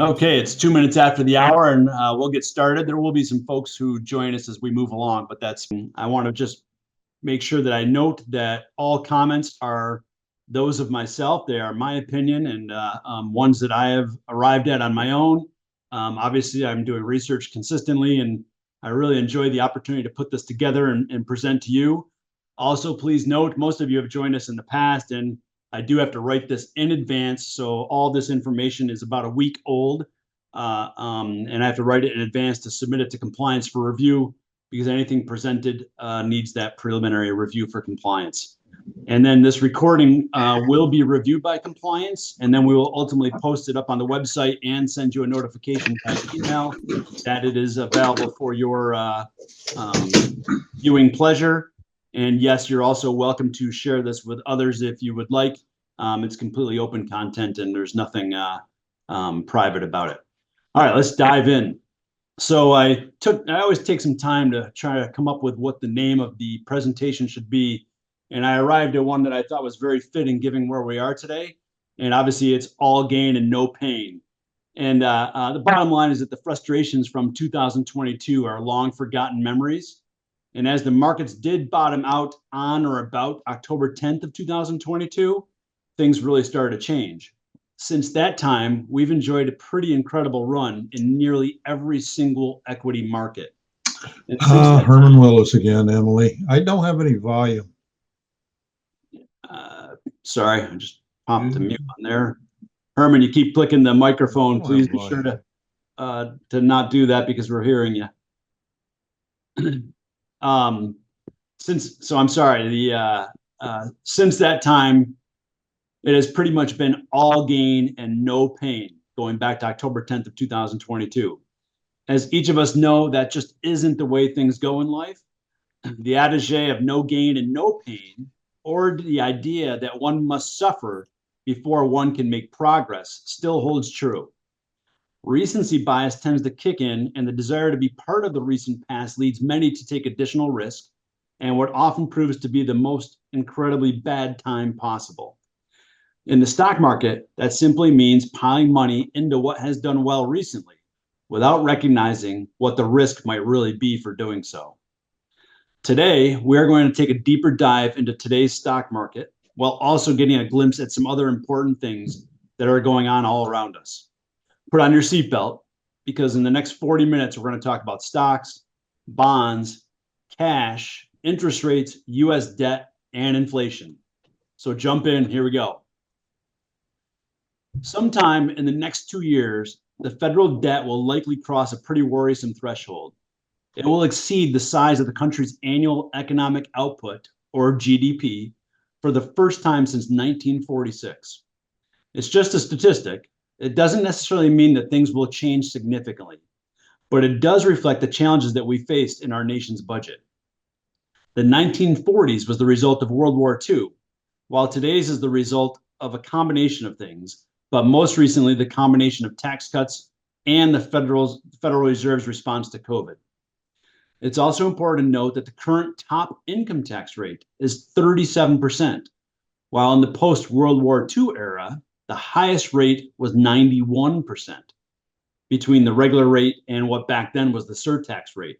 Okay, it's 2 minutes after the hour, and we'll get started. There will be some folks who join us as we move along, but I want to just make sure that I note that all comments are those of myself. They are my opinion and ones that I have arrived at on my own. Obviously, I'm doing research consistently, and I really enjoy the opportunity to put this together and present to you. Also, please note, most of you have joined us in the past, and I do have to write this in advance, so all this information is about a week old, and I have to write it in advance to submit it to compliance for review, because anything presented needs that preliminary review for compliance. And then this recording will be reviewed by compliance, and then we will ultimately post it up on the website and send you a notification by email that it is available for your viewing pleasure. And yes, you're also welcome to share this with others if you would like. It's completely open content and there's nothing private about it. All right, let's dive in. So I always take some time to try to come up with what the name of the presentation should be. And I arrived at one that I thought was very fitting given where we are today. And obviously it's all gain and no pain. And the bottom line is that the frustrations from 2022 are long forgotten memories. And as the markets did bottom out on or about October 10th of 2022, things really started to change. Since that time, we've enjoyed a pretty incredible run in nearly every single equity market. Herman Willis again, Emily. I don't have any volume. Sorry, I just popped the mute on there. Herman, you keep clicking the microphone. Please be sure to not do that because we're hearing you. I'm sorry, since that time, it has pretty much been all gain and no pain going back to October 10th of 2022. As each of us know, that just isn't the way things go in life. The adage of no gain and no pain, or the idea that one must suffer before one can make progress, still holds true. Recency bias tends to kick in, and the desire to be part of the recent past leads many to take additional risk and what often proves to be the most incredibly bad time possible. In the stock market, that simply means piling money into what has done well recently without recognizing what the risk might really be for doing so. Today, we are going to take a deeper dive into today's stock market while also getting a glimpse at some other important things that are going on all around us. Put on your seatbelt, because in the next 40 minutes, we're going to talk about stocks, bonds, cash, interest rates, US debt, and inflation. So jump in, here we go. Sometime in the next 2 years, the federal debt will likely cross a pretty worrisome threshold. It will exceed the size of the country's annual economic output, or GDP, for the first time since 1946. It's just a statistic. It doesn't necessarily mean that things will change significantly, but it does reflect the challenges that we faced in our nation's budget. The 1940s was the result of World War II, while today's is the result of a combination of things, but most recently the combination of tax cuts and the Federal Reserve's response to COVID. It's also important to note that the current top income tax rate is 37%, while in the post-World War II era, the highest rate was 91%, between the regular rate and what back then was the surtax rate.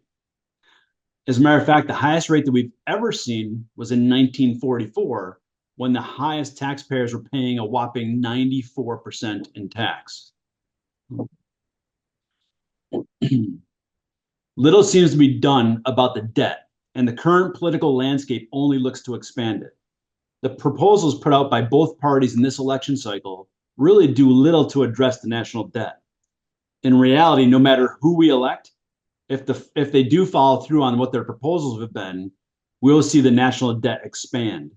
As a matter of fact, the highest rate that we've ever seen was in 1944, when the highest taxpayers were paying a whopping 94% in tax. Little seems to be done about the debt, and the current political landscape only looks to expand it. The proposals put out by both parties in this election cycle really do little to address the national debt. In reality, no matter who we elect, if they do follow through on what their proposals have been, we'll see the national debt expand.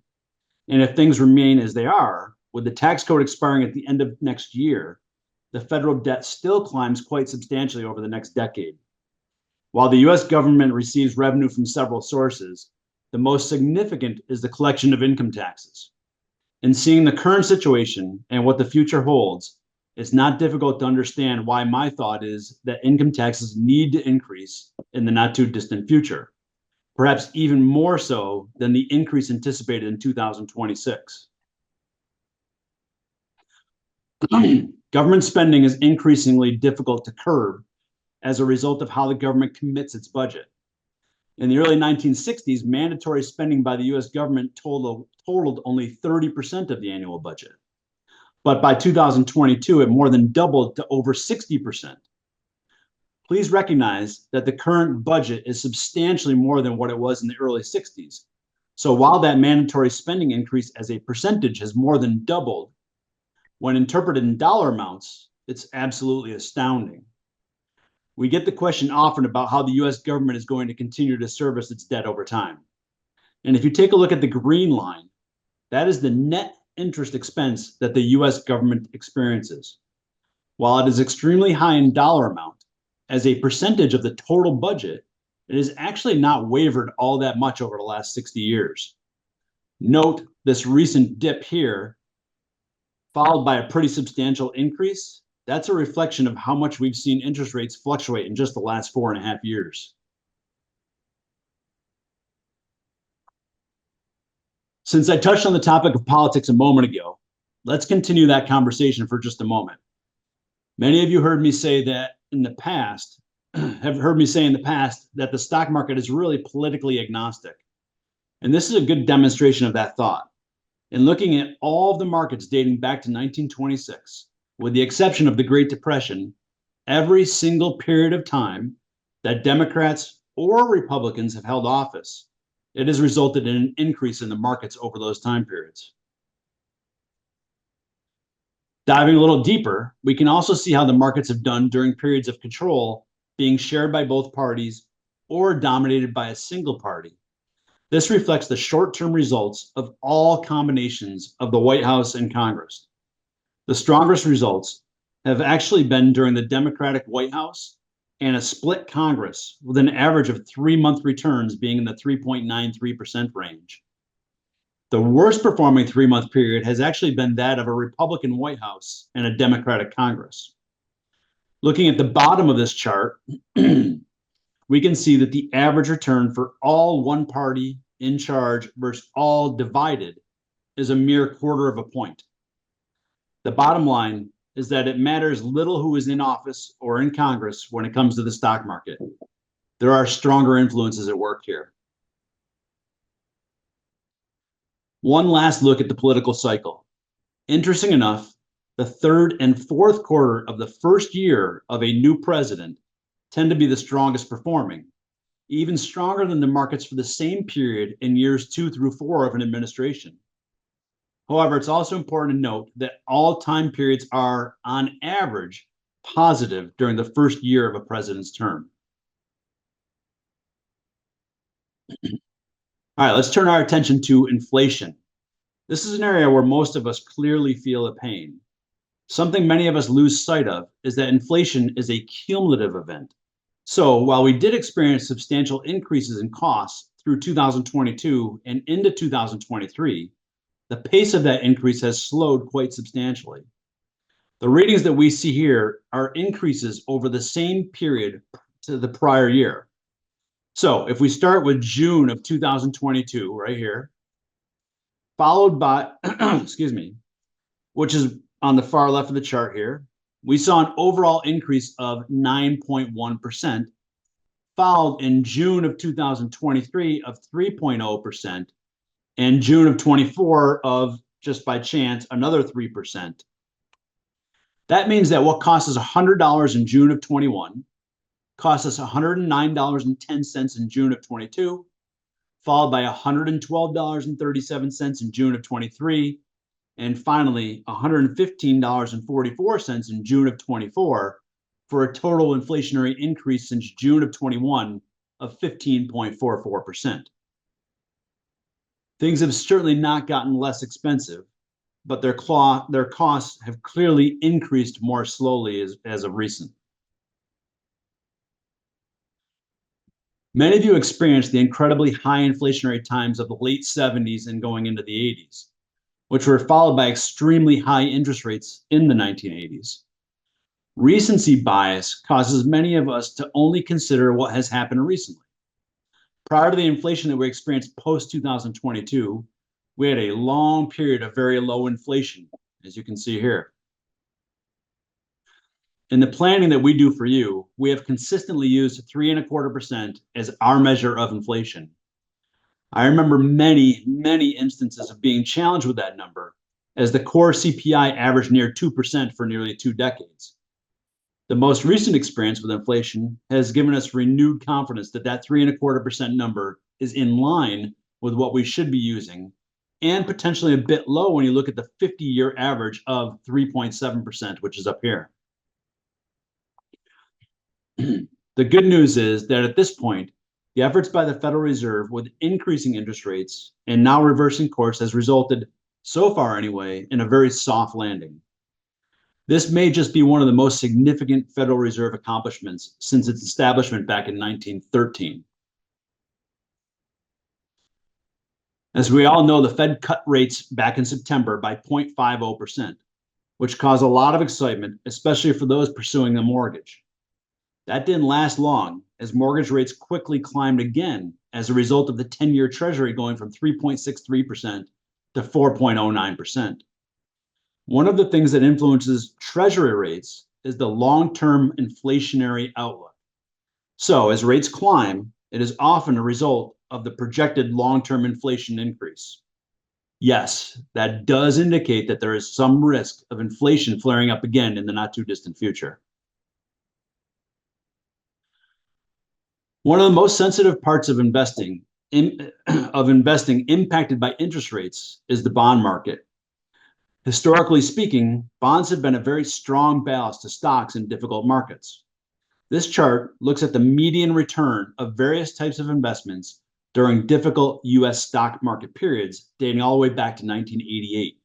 And if things remain as they are, with the tax code expiring at the end of next year, the federal debt still climbs quite substantially over the next decade. While the US government receives revenue from several sources, the most significant is the collection of income taxes. In seeing the current situation and what the future holds, it's not difficult to understand why my thought is that income taxes need to increase in the not too distant future, perhaps even more so than the increase anticipated in 2026. Government spending is increasingly difficult to curb as a result of how the government commits its budget. In the early 1960s, mandatory spending by the US government totaled only 30% of the annual budget. But by 2022, it more than doubled to over 60%. Please recognize that the current budget is substantially more than what it was in the early 60s. So while that mandatory spending increase as a percentage has more than doubled, when interpreted in dollar amounts, it's absolutely astounding. We get the question often about how the US government is going to continue to service its debt over time. And if you take a look at the green line, that is the net interest expense that the US government experiences. While it is extremely high in dollar amount, as a percentage of the total budget, it has actually not wavered all that much over the last 60 years. Note this recent dip here, followed by a pretty substantial increase. That's a reflection of how much we've seen interest rates fluctuate in just the last 4.5 years. Since I touched on the topic of politics a moment ago, let's continue that conversation for just a moment. Many of you heard me say that in the past, that the stock market is really politically agnostic. And this is a good demonstration of that thought. In looking at all of the markets dating back to 1926, with the exception of the Great Depression, every single period of time that Democrats or Republicans have held office, it has resulted in an increase in the markets over those time periods. Diving a little deeper, we can also see how the markets have done during periods of control being shared by both parties or dominated by a single party. This reflects the short-term results of all combinations of the White House and Congress. The strongest results have actually been during the Democratic White House and a split Congress, with an average of 3-month returns being in the 3.93% range. The worst performing 3-month period has actually been that of a Republican White House and a Democratic Congress. Looking at the bottom of this chart, we can see that the average return for all one party in charge versus all divided is a mere 1/4 of a point. The bottom line is that it matters little who is in office or in Congress when it comes to the stock market. There are stronger influences at work here. One last look at the political cycle. Interesting enough, the third and fourth quarter of the first year of a new president tend to be the strongest performing, even stronger than the markets for the same period in years 2 through 4 of an administration. However, it's also important to note that all time periods are, on average, positive during the first year of a president's term. All right, let's turn our attention to inflation. This is an area where most of us clearly feel a pain. Something many of us lose sight of is that inflation is a cumulative event. So while we did experience substantial increases in costs through 2022 and into 2023, the pace of that increase has slowed quite substantially. The readings that we see here are increases over the same period to the prior year. So if we start with June of 2022, right here, followed by, excuse me, which is on the far left of the chart here, we saw an overall increase of 9.1%, followed in June of 2023 of 3.0%, and June of 24 of, just by chance, another 3%. That means that what cost us $100 in June of 21 cost us $109.10 in June of 22, followed by $112.37 in June of 23, and finally $115.44 in June of 24, for a total inflationary increase since June of 21 of 15.44%. Things have certainly not gotten less expensive, but their costs have clearly increased more slowly as of recent. Many of you experienced the incredibly high inflationary times of the late 70s and going into the 80s, which were followed by extremely high interest rates in the 1980s. Recency bias causes many of us to only consider what has happened recently. Prior to the inflation that we experienced post-2022, we had a long period of very low inflation, as you can see here. In the planning that we do for you, we have consistently used 3.25% as our measure of inflation. I remember many, many instances of being challenged with that number, as the core CPI averaged near 2% for nearly 2 decades. The most recent experience with inflation has given us renewed confidence that that 3.25% number is in line with what we should be using, and potentially a bit low when you look at the 50-year average of 3.7%, which is up here. The good news is that at this point, the efforts by the Federal Reserve with increasing interest rates and now reversing course has resulted, so far anyway, in a very soft landing. This may just be one of the most significant Federal Reserve accomplishments since its establishment back in 1913. As we all know, the Fed cut rates back in September by 0.50%, which caused a lot of excitement, especially for those pursuing a mortgage. That didn't last long, as mortgage rates quickly climbed again as a result of the 10-year Treasury going from 3.63% to 4.09%. One of the things that influences Treasury rates is the long-term inflationary outlook. So as rates climb, it is often a result of the projected long-term inflation increase. Yes, that does indicate that there is some risk of inflation flaring up again in the not too distant future. One of the most sensitive parts of investing impacted by interest rates is the bond market. Historically speaking, bonds have been a very strong ballast to stocks in difficult markets. This chart looks at the median return of various types of investments during difficult US stock market periods dating all the way back to 1988.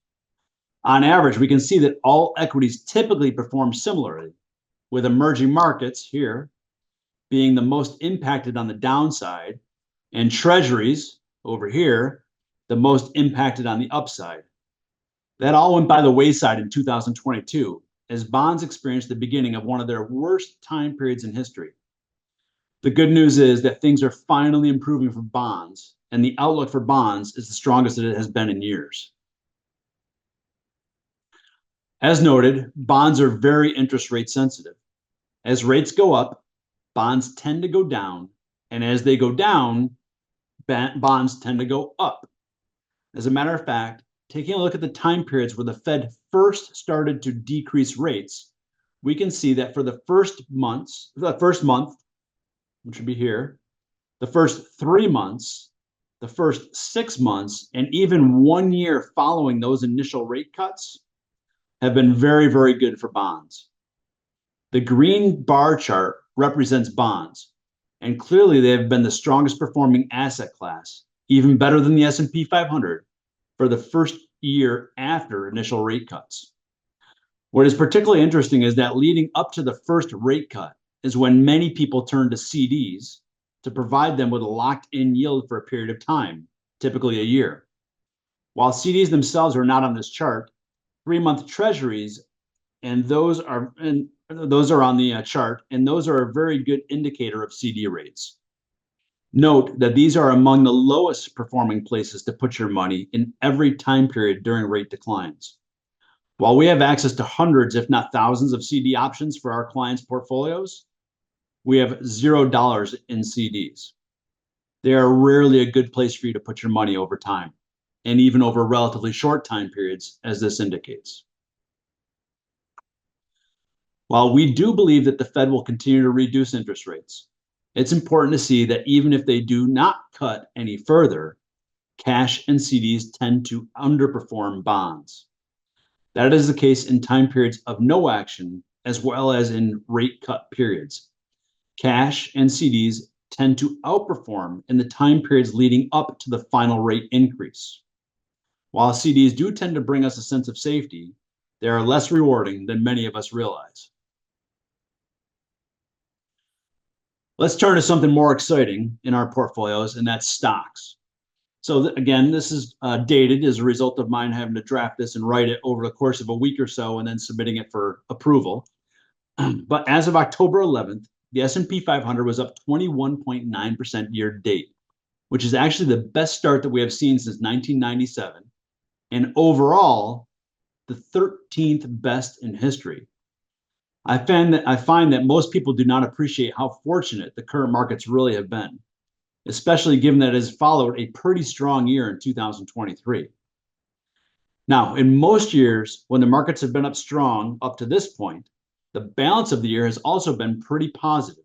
On average, we can see that all equities typically perform similarly, with emerging markets here being the most impacted on the downside, and treasuries over here, the most impacted on the upside. That all went by the wayside in 2022, as bonds experienced the beginning of one of their worst time periods in history. The good news is that things are finally improving for bonds, and the outlook for bonds is the strongest that it has been in years. As noted, bonds are very interest rate sensitive. As rates go up, bonds tend to go down, and as they go down, bonds tend to go up. As a matter of fact, taking a look at the time periods where the Fed first started to decrease rates, we can see that for the first month, which would be here, the first 3 months, the first 6 months, and even 1 year following those initial rate cuts have been very, very good for bonds. The green bar chart represents bonds, and clearly they have been the strongest performing asset class, even better than the S&P 500 for the first year after initial rate cuts. What is particularly interesting is that leading up to the first rate cut is when many people turn to CDs to provide them with a locked-in yield for a period of time, typically a year. While CDs themselves are not on this chart, 3-month treasuries and those are on the chart, and those are a very good indicator of CD rates. Note that these are among the lowest performing places to put your money in every time period during rate declines. While we have access to hundreds, if not thousands, of CD options for our clients' portfolios, we have $0 in CDs. They are rarely a good place for you to put your money over time, and even over relatively short time periods, as this indicates. While we do believe that the Fed will continue to reduce interest rates, it's important to see that even if they do not cut any further, cash and CDs tend to underperform bonds. That is the case in time periods of no action, as well as in rate cut periods. Cash and CDs tend to outperform in the time periods leading up to the final rate increase. While CDs do tend to bring us a sense of safety, they are less rewarding than many of us realize. Let's turn to something more exciting in our portfolios, and that's stocks. So again, this is dated as a result of mine having to draft this and write it over the course of a week or so and then submitting it for approval. But as of October 11th, the S&P 500 was up 21.9% year to date, which is actually the best start that we have seen since 1997, and overall, the 13th best in history. I find that most people do not appreciate how fortunate the current markets really have been, especially given that it has followed a pretty strong year in 2023. Now, in most years, when the markets have been up strong up to this point, the balance of the year has also been pretty positive,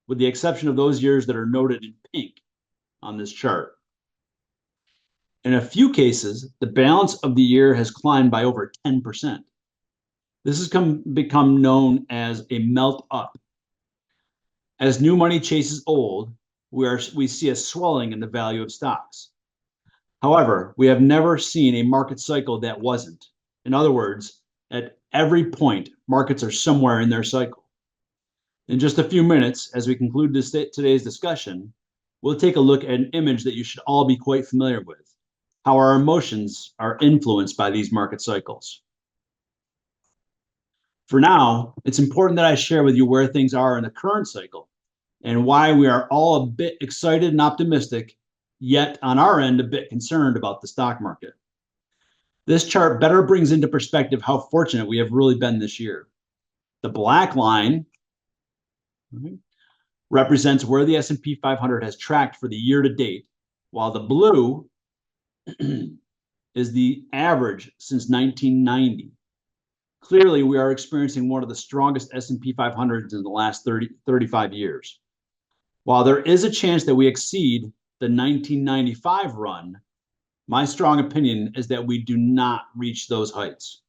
with the exception of those years that are noted in pink on this chart. In a few cases, the balance of the year has climbed by over 10%. This has become known as a melt up. As new money chases old, we see a swelling in the value of stocks. However, we have never seen a market cycle that wasn't. In other words, at every point, markets are somewhere in their cycle. In just a few minutes, as we conclude today's discussion, we'll take a look at an image that you should all be quite familiar with, how our emotions are influenced by these market cycles. For now, it's important that I share with you where things are in the current cycle and why we are all a bit excited and optimistic, yet on our end, a bit concerned about the stock market. This chart better brings into perspective how fortunate we have really been this year. The black line represents where the S&P 500 has tracked for the year to date, while the blue is the average since 1990. Clearly, we are experiencing one of the strongest S&P 500s in the last 35 years. While there is a chance that we exceed the 1995 run, my strong opinion is that we do not reach those heights.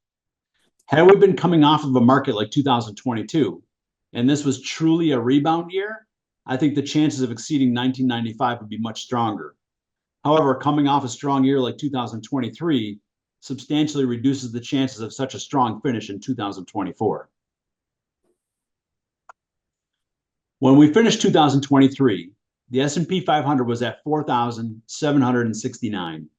Had we been coming off of a market like 2022, and this was truly a rebound year, I think the chances of exceeding 1995 would be much stronger. However, coming off a strong year like 2023 substantially reduces the chances of such a strong finish in 2024. When we finished 2023, the S&P 500 was at 4,769.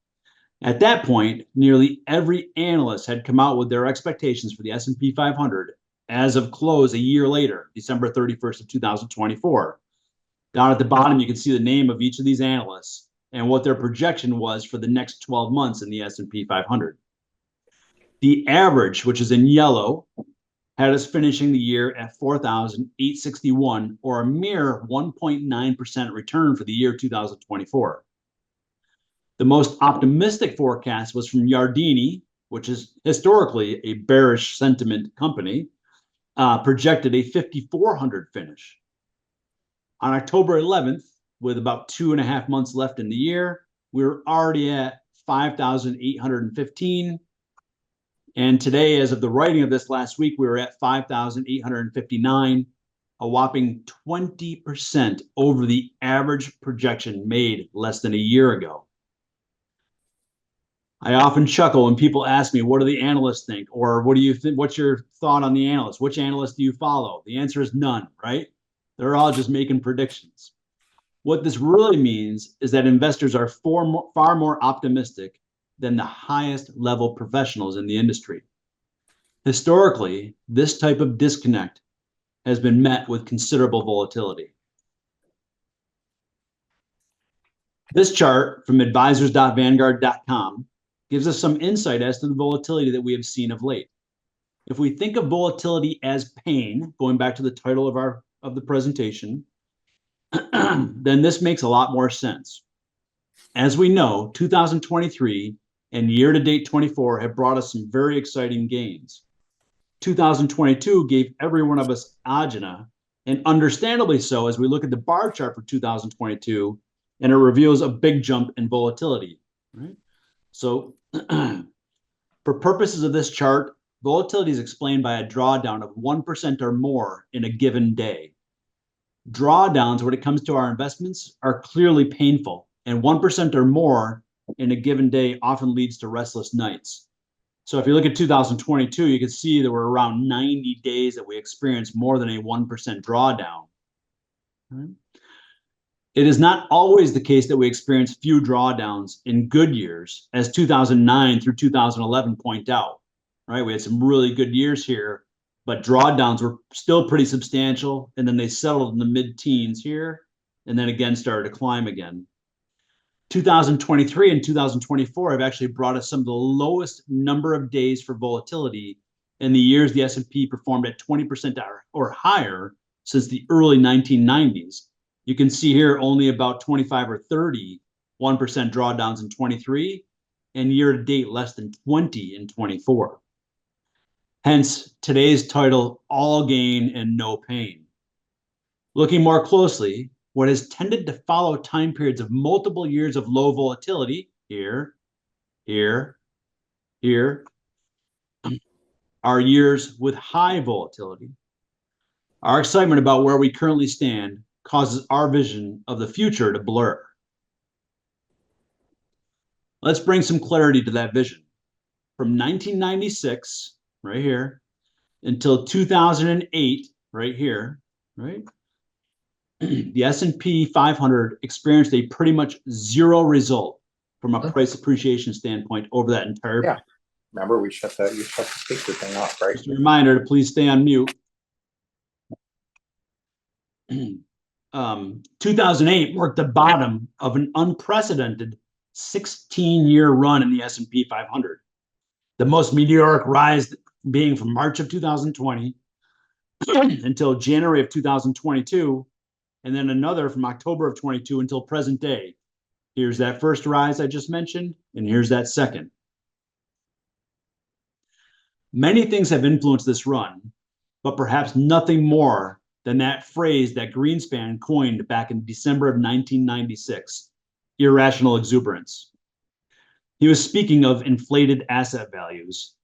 At that point, nearly every analyst had come out with their expectations for the S&P 500 as of close a year later, December 31st of 2024. Down at the bottom, you can see the name of each of these analysts and what their projection was for the next 12 months in the S&P 500. The average, which is in yellow, had us finishing the year at 4,861, or a mere 1.9% return for the year 2024. The most optimistic forecast was from Yardeni, which is historically a bearish sentiment company, projected a 5,400 finish. On October 11th, with about 2.5 months left in the year, we were already at 5,815. And today, as of the writing of this last week, we were at 5,859, a whopping 20% over the average projection made less than a year ago. I often chuckle when people ask me, what do the analysts think? Or what do you think? What's your thought on the analysts? Which analysts do you follow? The answer is none, right? They're all just making predictions. What this really means is that investors are far more optimistic than the highest level professionals in the industry. Historically, this type of disconnect has been met with considerable volatility. This chart from advisors.vanguard.com gives us some insight as to the volatility that we have seen of late. If we think of volatility as pain, going back to the title of the presentation, then this makes a lot more sense. As we know, 2023 and year-to-date 24 have brought us some very exciting gains. 2022 gave every one of us agita, and understandably so as we look at the bar chart for 2022, and it reveals a big jump in volatility, right? So for purposes of this chart, volatility is explained by a drawdown of 1% or more in a given day. Drawdowns, when it comes to our investments, are clearly painful, and 1% or more in a given day often leads to restless nights. So if you look at 2022, you can see there were around 90 days that we experienced more than a 1% drawdown. Right? It is not always the case that we experience few drawdowns in good years, as 2009 through 2011 point out. Right? We had some really good years here, but drawdowns were still pretty substantial, and then they settled in the mid-teens here, and then again started to climb again. 2023 and 2024 have actually brought us some of the lowest number of days for volatility in the years the S&P performed at 20% or higher since the early 1990s. You can see here only about 25 or 31% drawdowns in 23, and year to date less than 20 in 24. Hence today's title, All Gain and No Pain. Looking more closely, what has tended to follow time periods of multiple years of low volatility, here, are years with high volatility. Our excitement about where we currently stand causes our vision of the future to blur. Let's bring some clarity to that vision. From 1996, right here, until 2008, right here, right? The S&P 500 experienced a pretty much zero result from a price appreciation standpoint over that entire period. Remember, you shut the speaker thing off, right? Just a reminder to please stay on mute. 2008 marked the bottom of an unprecedented 16-year run in the S&P 500. The most meteoric rise being from March of 2020 until January of 2022, and then another from October of 22 until present day. Here's that first rise I just mentioned, and here's that second. Many things have influenced this run, but perhaps nothing more than that phrase that Greenspan coined back in December of 1996, irrational exuberance. He was speaking of inflated asset values.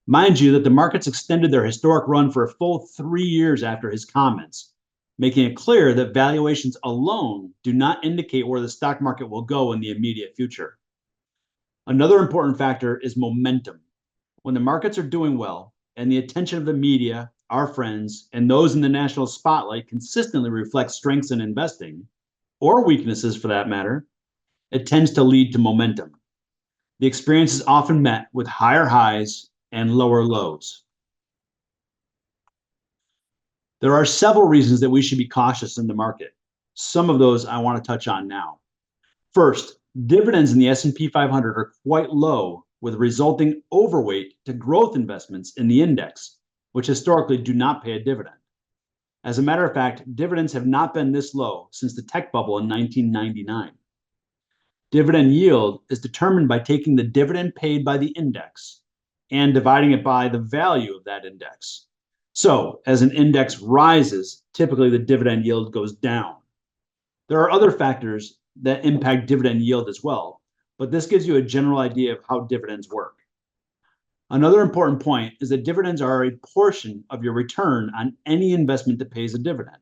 Mind you that the markets extended their historic run for a full 3 years after his comments, making it clear that valuations alone do not indicate where the stock market will go in the immediate future. Another important factor is momentum. When the markets are doing well and the attention of the media, our friends, and those in the national spotlight consistently reflect strengths in investing, or weaknesses for that matter, it tends to lead to momentum. The experience is often met with higher highs and lower lows. There are several reasons that we should be cautious in the market. Some of those I want to touch on now. First, dividends in the S&P 500 are quite low, with resulting overweight to growth investments in the index, which historically do not pay a dividend. As a matter of fact, dividends have not been this low since the tech bubble in 1999. Dividend yield is determined by taking the dividend paid by the index and dividing it by the value of that index. So as an index rises, typically the dividend yield goes down. There are other factors that impact dividend yield as well, but this gives you a general idea of how dividends work. Another important point is that dividends are a portion of your return on any investment that pays a dividend.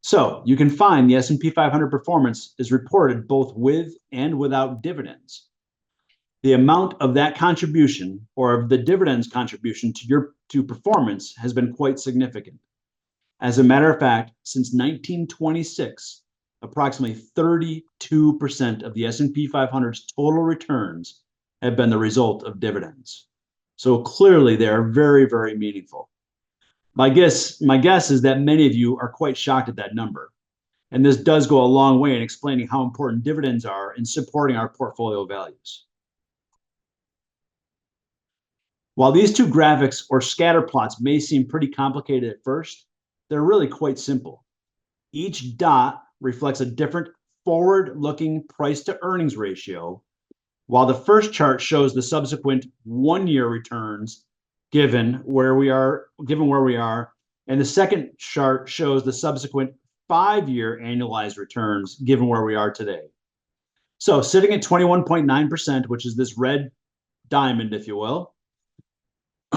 So you can find the S&P 500 performance is reported both with and without dividends. The amount of that contribution, or of the dividends contribution to performance, has been quite significant. As a matter of fact, since 1926, approximately 32% of the S&P 500's total returns have been the result of dividends. So clearly they are very, very meaningful. My guess is that many of you are quite shocked at that number. And this does go a long way in explaining how important dividends are in supporting our portfolio values. While these two graphics or scatter plots may seem pretty complicated at first, they're really quite simple. Each dot reflects a different forward-looking price to earnings ratio, while the first chart shows the subsequent 1-year returns given where we are, and the second chart shows the subsequent 5-year annualized returns given where we are today. So sitting at 21.9%, which is this red diamond, if you will,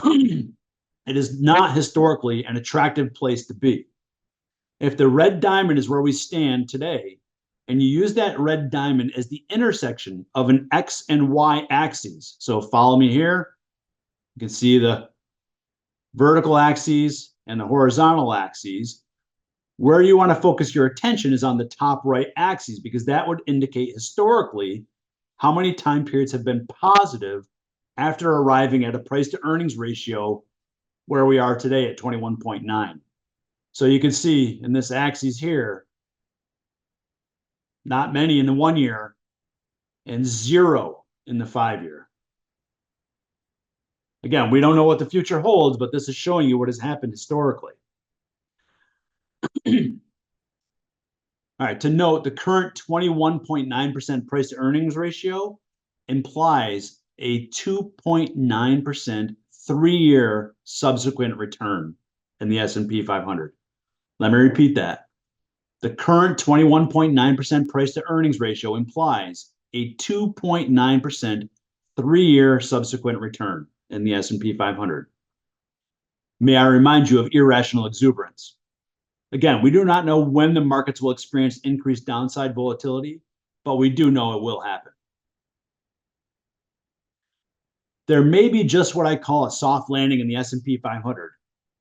it is not historically an attractive place to be. If the red diamond is where we stand today, and you use that red diamond as the intersection of an X and Y axes, so follow me here, you can see the vertical axes and the horizontal axes. Where you want to focus your attention is on the top right axis, because that would indicate historically how many time periods have been positive after arriving at a price to earnings ratio where we are today at 21.9. So you can see in this axis here, not many in the 1 year and 0 in the 5 year. Again, we don't know what the future holds, but this is showing you what has happened historically. All right, to note, the current 21.9% price to earnings ratio implies a 2.9% 3-year subsequent return in the S&P 500. Let me repeat that. The current 21.9% price to earnings ratio implies a 2.9% 3-year subsequent return in the S&P 500. May I remind you of irrational exuberance? Again, we do not know when the markets will experience increased downside volatility, but we do know it will happen. There may be just what I call a soft landing in the S&P 500,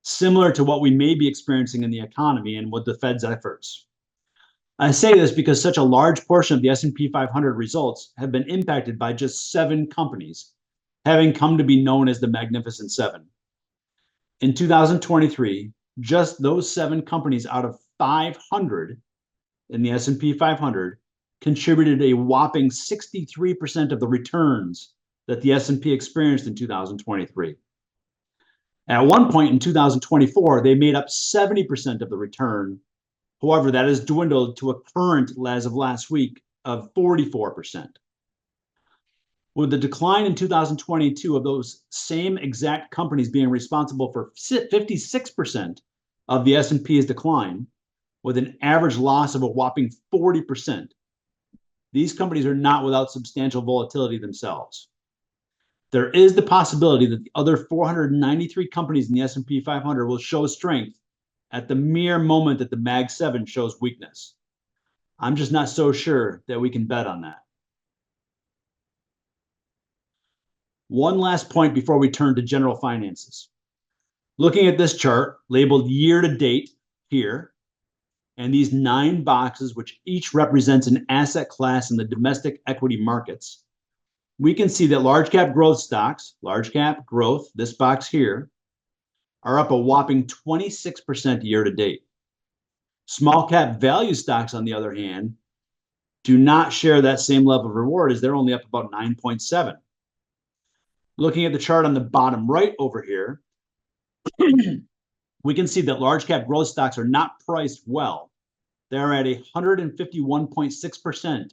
similar to what we may be experiencing in the economy and with the Fed's efforts. I say this because such a large portion of the S&P 500 results have been impacted by just 7 companies, having come to be known as the Magnificent Seven. In 2023, just those 7 companies out of 500 in the S&P 500 contributed a whopping 63% of the returns that the S&P experienced in 2023. At one point in 2024, they made up 70% of the return. However, that has dwindled to a current, as of last week, of 44%. With the decline in 2022 of those same exact companies being responsible for 56% of the S&P's decline, with an average loss of a whopping 40%, these companies are not without substantial volatility themselves. There is the possibility that the other 493 companies in the S&P 500 will show strength at the mere moment that the Mag 7 shows weakness. I'm just not so sure that we can bet on that. One last point before we turn to general finances. Looking at this chart labeled year to date here, and these 9 boxes, which each represents an asset class in the domestic equity markets, we can see that large cap growth stocks, large cap growth, this box here, are up a whopping 26% year to date. Small cap value stocks, on the other hand, do not share that same level of reward, as they're only up about 9.7. Looking at the chart on the bottom right over here, we can see that large cap growth stocks are not priced well. They're at 151.6%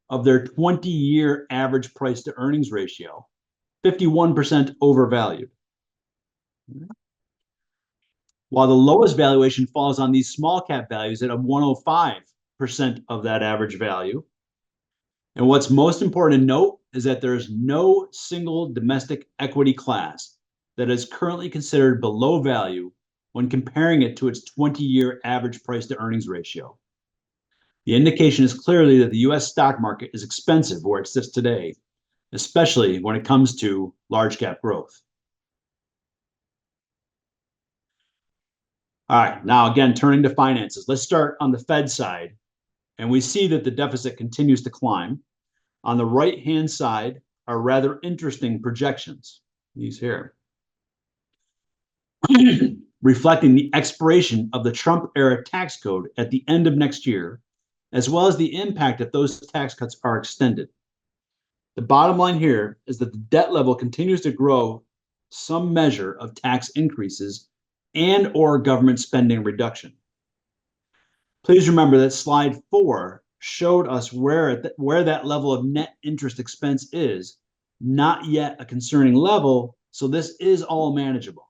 of their 20-year average price to earnings ratio, 51% overvalued. While the lowest valuation falls on these small cap values at a 105% of that average value. And what's most important to note is that there is no single domestic equity class that is currently considered below value when comparing it to its 20-year average price to earnings ratio. The indication is clearly that the US stock market is expensive where it sits today, especially when it comes to large cap growth. All right, now again, turning to finances. Let's start on the Fed side, and we see that the deficit continues to climb. On the right-hand side are rather interesting projections, these here, reflecting the expiration of the Trump-era tax code at the end of next year, as well as the impact if those tax cuts are extended. The bottom line here is that the debt level continues to grow some measure of tax increases and or government spending reduction. Please remember that slide 4 showed us where that level of net interest expense is, not yet a concerning level, so this is all manageable.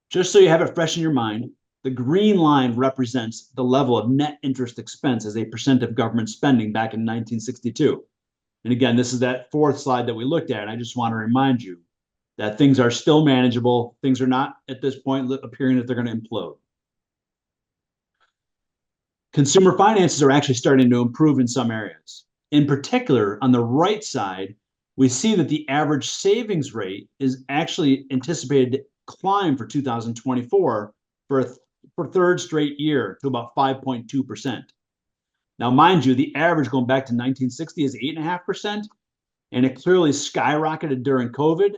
Just so you have it fresh in your mind, the green line represents the level of net interest expense as a percent of government spending back in 1962. And again, this is that 4th slide that we looked at. And I just want to remind you that things are still manageable. Things are not at this point appearing that they're going to implode. Consumer finances are actually starting to improve in some areas. In particular, on the right side, we see that the average savings rate is actually anticipated to climb for 2024 for a third straight year to about 5.2%. Now, mind you, the average going back to 1960 is 8.5%, and it clearly skyrocketed during COVID,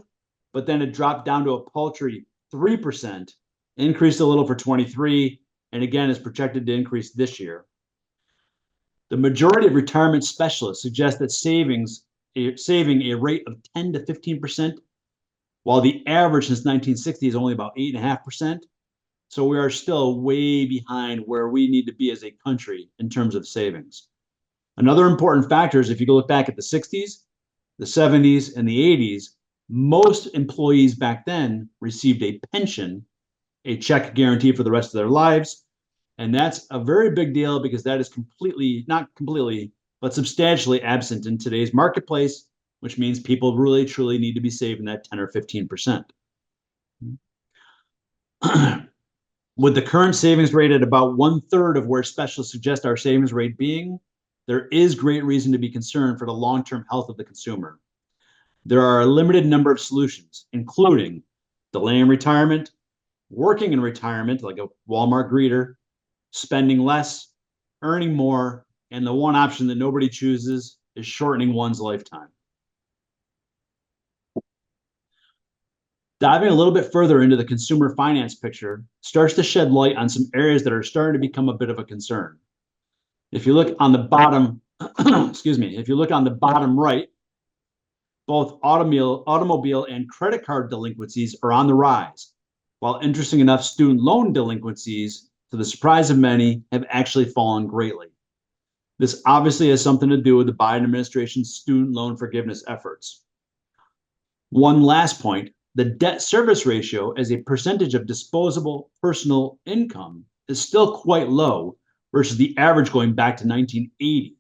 but then it dropped down to a paltry 3%, increased a little for 23, and again is projected to increase this year. The majority of retirement specialists suggest that savings saving a rate of 10 to 15%, while the average since 1960 is only about 8.5%. So we are still way behind where we need to be as a country in terms of savings. Another important factor is if you go look back at the 60s, the 70s, and the 80s, most employees back then received a pension, a check guarantee for the rest of their lives. And that's a very big deal because that is not completely, but substantially absent in today's marketplace, which means people really truly need to be saving that 10 or 15%. With the current savings rate at about 1/3 of where specialists suggest our savings rate being, there is great reason to be concerned for the long-term health of the consumer. There are a limited number of solutions, including delaying retirement, working in retirement, like a Walmart greeter, spending less, earning more, and the one option that nobody chooses is shortening one's lifetime. Diving a little bit further into the consumer finance picture starts to shed light on some areas that are starting to become a bit of a concern. If you look on the bottom, if you look on the bottom right, both automobile and credit card delinquencies are on the rise, while interesting enough, student loan delinquencies, to the surprise of many, have actually fallen greatly. This obviously has something to do with the Biden administration's student loan forgiveness efforts. One last point, the debt service ratio as a percentage of disposable personal income is still quite low versus the average going back to 1980.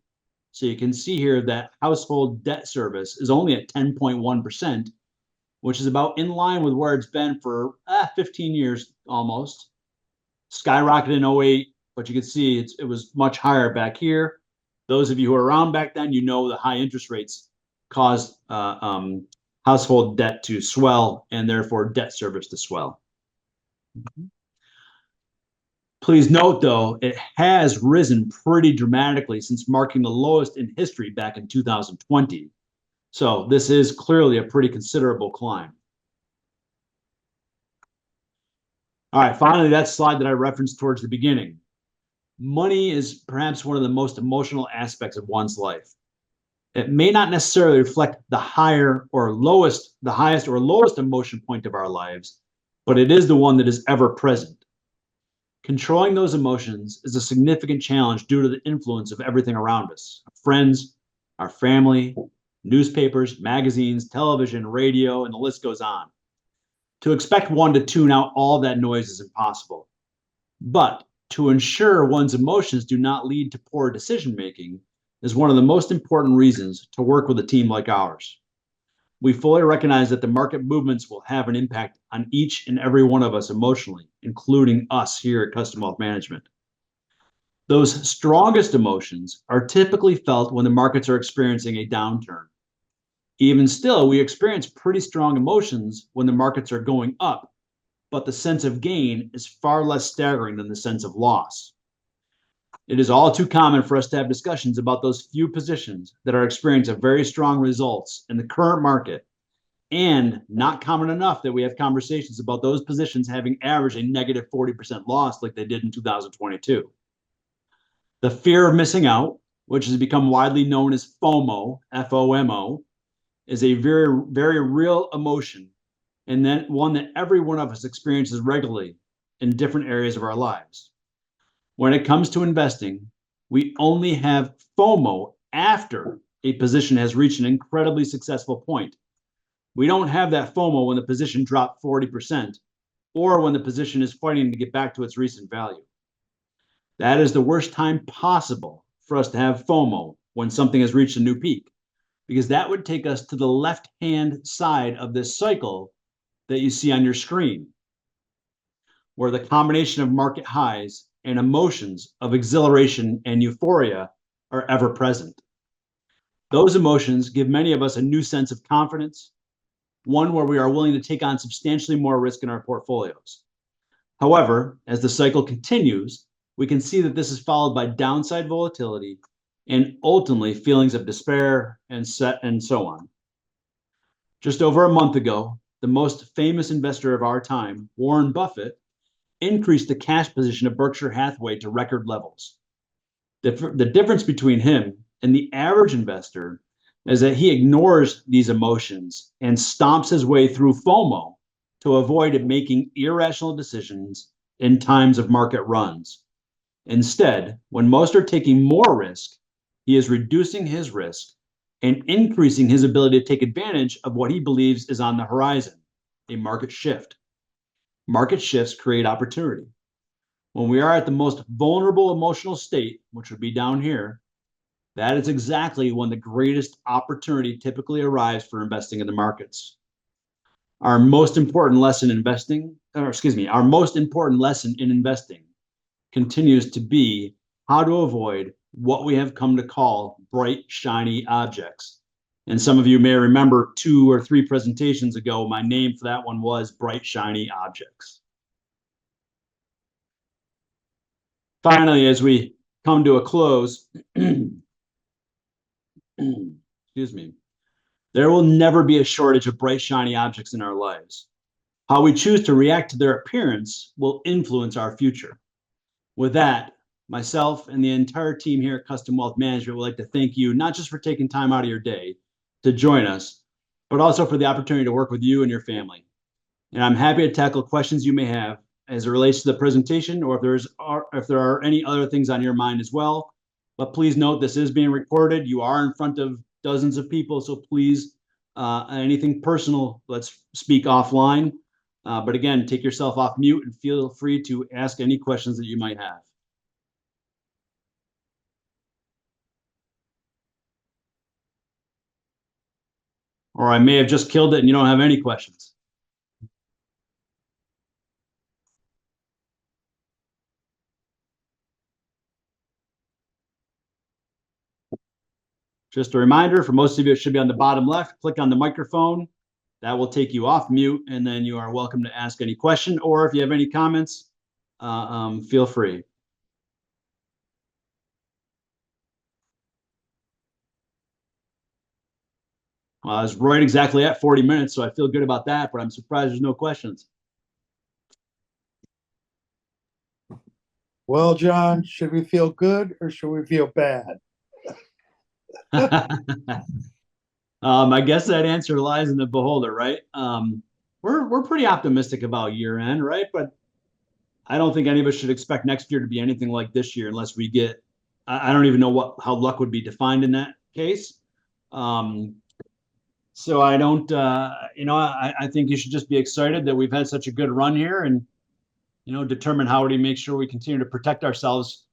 So you can see here that household debt service is only at 10.1%, which is about in line with where it's been for 15 years almost. Skyrocketed in 2008, but you can see it was much higher back here. Those of you who were around back then, you know the high interest rates caused household debt to swell and therefore debt service to swell. Please note, though, it has risen pretty dramatically since marking the lowest in history back in 2020. So this is clearly a pretty considerable climb. All right, finally, that slide that I referenced towards the beginning. Money is perhaps one of the most emotional aspects of one's life. It may not necessarily reflect the highest or lowest emotion point of our lives, but it is the one that is ever present. Controlling those emotions is a significant challenge due to the influence of everything around us, our friends, our family, newspapers, magazines, television, radio, and the list goes on. To expect one to tune out all that noise is impossible. But to ensure one's emotions do not lead to poor decision-making is one of the most important reasons to work with a team like ours. We fully recognize that the market movements will have an impact on each and every one of us emotionally, including us here at Custom Wealth Management. Those strongest emotions are typically felt when the markets are experiencing a downturn. Even still, we experience pretty strong emotions when the markets are going up, but the sense of gain is far less staggering than the sense of loss. It is all too common for us to have discussions about those few positions that are experiencing very strong results in the current market, and not common enough that we have conversations about those positions having averaged a negative 40% loss like they did in 2022. The fear of missing out, which has become widely known as FOMO, F-O-M-O, is a very, very real emotion, and then one that every one of us experiences regularly in different areas of our lives. When it comes to investing, we only have FOMO after a position has reached an incredibly successful point. We don't have that FOMO when the position dropped 40% or when the position is fighting to get back to its recent value. That is the worst time possible for us to have FOMO when something has reached a new peak, because that would take us to the left-hand side of this cycle that you see on your screen, where the combination of market highs and emotions of exhilaration and euphoria are ever present. Those emotions give many of us a new sense of confidence, one where we are willing to take on substantially more risk in our portfolios. However, as the cycle continues, we can see that this is followed by downside volatility and ultimately feelings of despair and so on. Just over a month ago, the most famous investor of our time, Warren Buffett, increased the cash position of Berkshire Hathaway to record levels. The difference between him and the average investor is that he ignores these emotions and stomps his way through FOMO to avoid making irrational decisions in times of market runs. Instead, when most are taking more risk, he is reducing his risk and increasing his ability to take advantage of what he believes is on the horizon, a market shift. Market shifts create opportunity. When we are at the most vulnerable emotional state, which would be down here, that is exactly when the greatest opportunity typically arrives for investing in the markets. Our most important lesson in investing continues to be how to avoid what we have come to call bright, shiny objects. And some of you may remember 2 or 3 presentations ago, my name for that one was bright, shiny objects. Finally, as we come to a close, excuse me, there will never be a shortage of bright, shiny objects in our lives. How we choose to react to their appearance will influence our future. With that, myself and the entire team here at Custom Wealth Management would like to thank you, not just for taking time out of your day to join us, but also for the opportunity to work with you and your family. And I'm happy to tackle questions you may have as it relates to the presentation, or if there are any other things on your mind as well. But please note, this is being recorded. You are in front of dozens of people, so please, anything personal, let's speak offline. But again, take yourself off mute and feel free to ask any questions that you might have. Or I may have just killed it and you don't have any questions. Just a reminder, for most of you, it should be on the bottom left. Click on the microphone. That will take you off mute, and then you are welcome to ask any question, or if you have any comments, feel free. I was right exactly at 40 minutes, so I feel good about that, but I'm surprised there's no questions. Well, John, should we feel good or should we feel bad? I guess that answer lies in the beholder, right? We're pretty optimistic about year end, right? But I don't think any of us should expect next year to be anything like this year unless we get, I don't even know how luck would be defined in that case. So I don't, I think you should just be excited that we've had such a good run here, and, determine how to make sure we continue to protect ourselves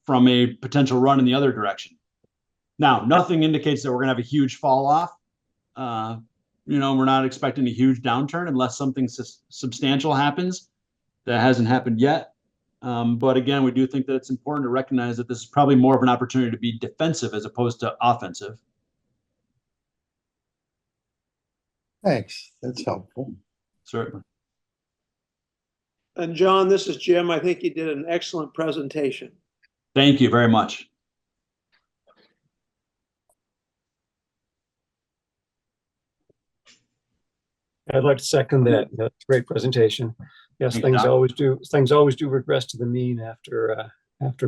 from a potential run in the other direction. Now, nothing indicates that we're going to have a huge fall off. We're not expecting a huge downturn unless something substantial happens that hasn't happened yet. But again, we do think that it's important to recognize that this is probably more of an opportunity to be defensive as opposed to offensive. Thanks. That's helpful. Certainly. And John, this is Jim. I think you did an excellent presentation. Thank you very much. I'd like to second that. That's a great presentation. Yes, Thanks, things Doc. always do regress to the mean after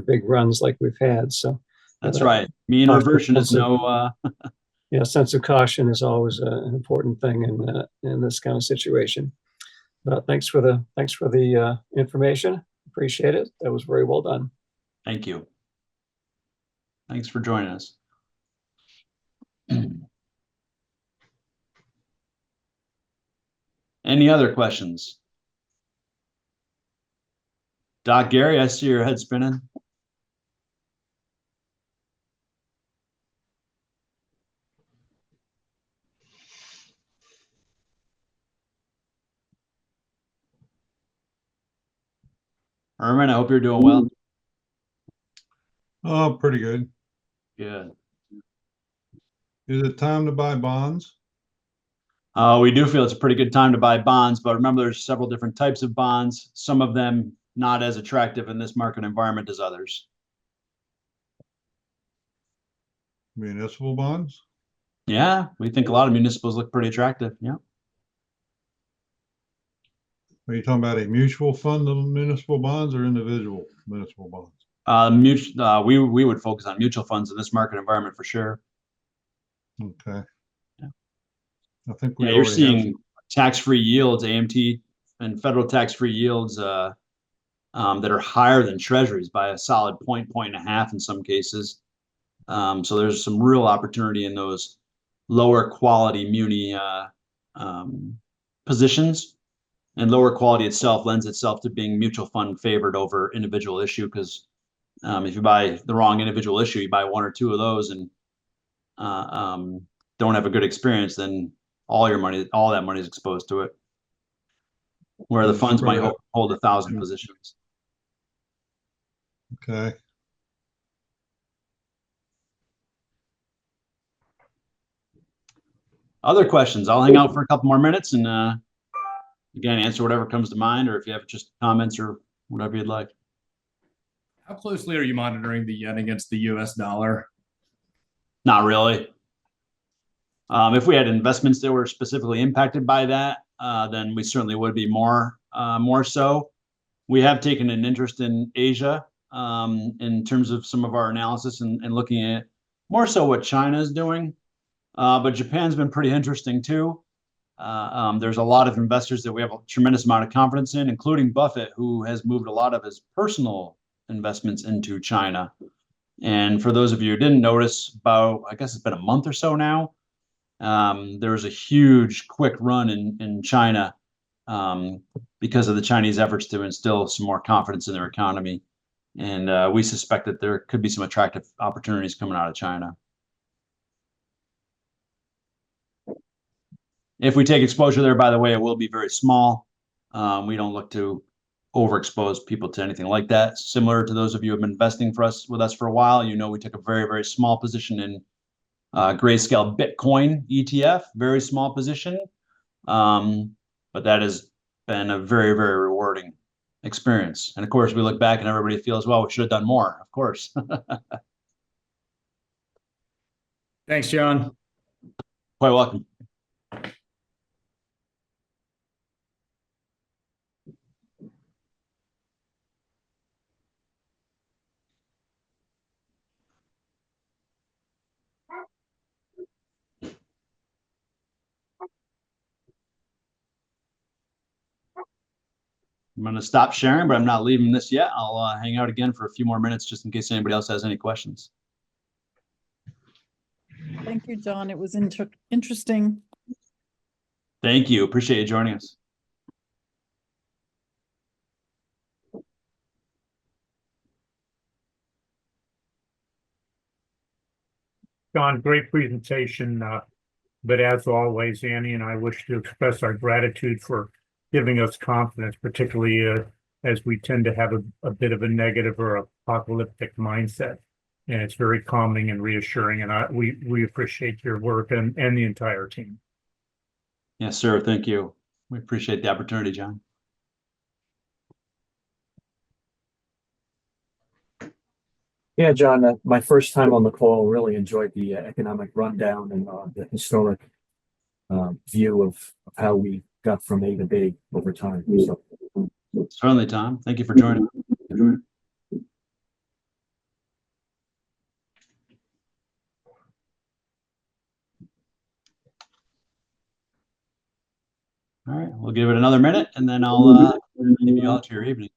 big runs like we've had. So That's right. Mean reversion is no. Sense of caution is always an important thing in this kind of situation. But thanks for the information. Appreciate it. That was very well done. Thank you. Thanks for joining us. Any other questions? Doc Gary, I see your head spinning. Herman, I hope you're doing well. Oh, pretty good. Good. Is it time to buy bonds? We do feel it's a pretty good time to buy bonds, but remember there's several different types of bonds, some of them not as attractive in this market environment as others. Municipal bonds? Yeah, we think a lot of municipals look pretty attractive. Yeah. Are you talking about a mutual fund of municipal bonds or individual municipal bonds? We would focus on mutual funds in this market environment for sure. Okay. Yeah. I think we Yeah, you're already have seeing tax-free yields, AMT and federal tax-free yields that are higher than treasuries by a solid point and a half in some cases. So there's some real opportunity in those lower quality muni positions, and lower quality itself lends itself to being mutual fund favored over individual issue, because if you buy the wrong individual issue, you buy one or two of those and don't have a good experience, then all that money is exposed to it. Where the funds might hold 1,000 positions. Okay. Other questions? I'll hang out for a couple more minutes and again, answer whatever comes to mind, or if you have just comments or whatever you'd like. How closely are you monitoring the yen against the US dollar? Not really. If we had investments that were specifically impacted by that, then we certainly would be more so. We have taken an interest in Asia in terms of some of our analysis and looking at more so what China is doing. But Japan's been pretty interesting too. There's a lot of investors that we have a tremendous amount of confidence in, including Buffett, who has moved a lot of his personal investments into China. And for those of you who didn't notice, about, I guess it's been a month or so now, there was a huge quick run in China because of the Chinese efforts to instill some more confidence in their economy. And we suspect that there could be some attractive opportunities coming out of China. If we take exposure there, by the way, it will be very small. We don't look to overexpose people to anything like that. Similar to those of you who have been investing with us for a while, you know, we took a very, very small position in Grayscale Bitcoin ETF, very small position. But that has been a very, very rewarding experience. And of course, we look back and everybody feels, well, we should have done more, of course. Thanks, John. Quite welcome. I'm going to stop sharing, but I'm not leaving this yet. I'll hang out again for a few more minutes just in case anybody else has any questions. Thank you, John. It was interesting. Thank you. Appreciate you joining us. John, great presentation. But as always, Annie and I wish to express our gratitude for giving us confidence, particularly as we tend to have a bit of a negative or apocalyptic mindset. And it's very calming and reassuring. And we appreciate your work and the entire team. Yes, sir. Thank you. We appreciate the opportunity, John. Yeah, John, my first time on the call, really enjoyed the economic rundown and the historic view of how we got from A to B over time. So. Certainly, Tom. Thank you for joining. All right, we'll give it another minute and then I'll leave you all to your evening.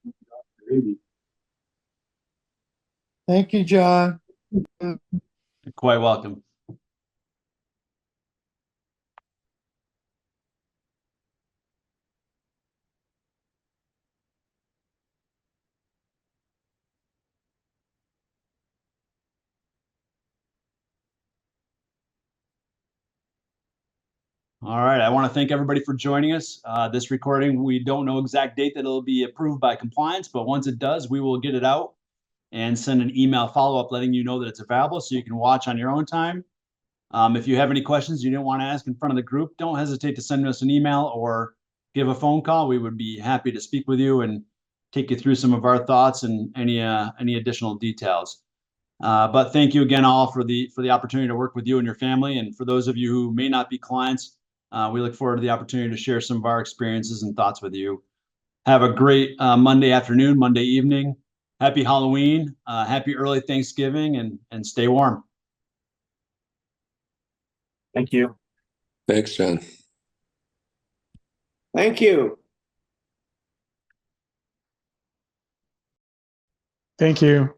Thank you, John. You're quite welcome. All right, I want to thank everybody for joining us. This recording, we don't know exact date that it'll be approved by compliance, but once it does, we will get it out and send an email follow-up letting you know that it's available so you can watch on your own time. If you have any questions you didn't want to ask in front of the group, don't hesitate to send us an email or give a phone call. We would be happy to speak with you and take you through some of our thoughts and any additional details. But thank you again all for the opportunity to work with you and your family. And for those of you who may not be clients, we look forward to the opportunity to share some of our experiences and thoughts with you. Have a great Monday afternoon, Monday evening. happy Halloween, happy early Thanksgiving, and stay warm. Thank you. Thanks, John. Thank you. Thank you.